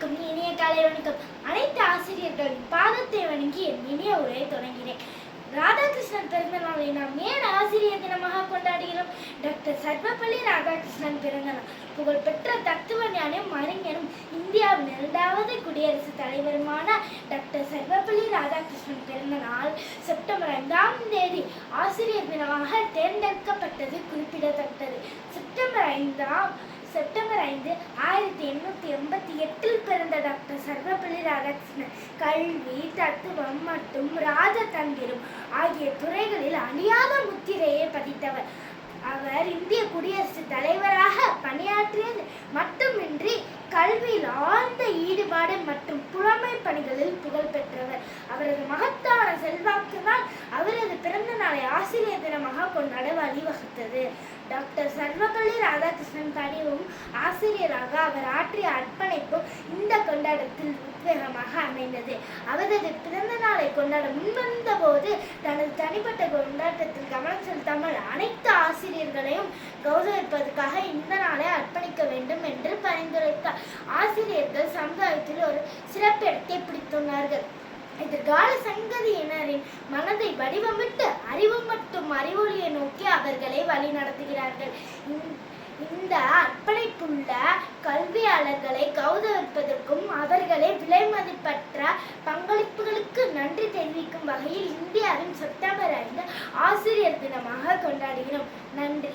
அனைவருக்கும் இனிய காலை வணக்கம். அனைத்து ஆசிரியர்களின் பாதத்தை வணங்கி என் இனிய உரையை தொடங்கினேன். ராதாகிருஷ்ணன் பிறந்த நாளை நாம் ஏன் ஆசிரியர் தினமாக கொண்டாடுகிறோம்? டாக்டர் சர்வப்பள்ளி ராதாகிருஷ்ணன் பிறந்த நாள். புகழ்பெற்ற தத்துவ ஞானியும் அறிஞரும் இந்தியாவின் 2வது குடியரசுத் தலைவருமான டாக்டர் சர்வப்பள்ளி ராதாகிருஷ்ணன் பிறந்த நாள் செப்டம்பர் 5ஆம் தேதி ஆசிரியர் தினமாக தேர்ந்தெடுக்கப்பட்டது குறிப்பிடத்தக்கது. செப்டம்பர் 5 1888 பிறந்த டாக்டர் சர்வப்பள்ளி ராதாகிருஷ்ணன் கல்வி, தத்துவம் மற்றும் ராஜதந்திரம் ஆகிய துறைகளில் அழியாத முத்திரையை பதித்தவர். அவர் இந்திய குடியரசுத் தலைவராக பணியாற்றியது மட்டுமின்றி கல்வியில் ஆழ்ந்த ஈடுபாடு மற்றும் புலமை பணிகளில் புகழ் பெற்றவர். அவரது மகத்தான செல்வாக்குதான் அவரது பிறந்த நாளை ஆசிரியர் தினமாக கொண்டாட வழிவகுத்தது. டாக்டர் சர்வப்பள்ளி ராதாகிருஷ்ணன் பணிவும் ஆசிரியராக அவர் ஆற்றிய அர்ப்பணிப்பும் இந்த கொண்டாட்டத்தில் உத்வேகமாக அமைந்தது. அவரது பிறந்த நாளை கொண்டாட முன்வந்த போது தனது தனிப்பட்ட கொண்டாட்டத்தில் கவனம் செலுத்தாமல் அனைத்து ஆசிரியர்களையும் கௌரவிப்பதற்காக இந்த நாளை அர்ப்பணிக்க வேண்டும் என்று பரிந்துரைத்தார். ஆசிரியர்கள் சமுதாயத்தில் ஒரு சிறப்பு இடத்தை பிடித்துள்ளார்கள். எதிர்கால சங்கதியினரின் மனதை வடிவமிட்டு அறிவு மற்றும் அறிவொளியை நோக்கி அவர்களை வழி நடத்துகிறார்கள். இந்த அர்ப்பணிப்புள்ள கல்வியாளர்களை கௌரவிப்பதற்கும் அவர்களை விலை மதிப்பற்ற பங்களிப்புகளுக்கு நன்றி தெரிவிக்கும் வகையில் இந்தியாவின் செப்டம்பர் 5 ஆசிரியர் தினமாக கொண்டாடுகிறோம். நன்றி.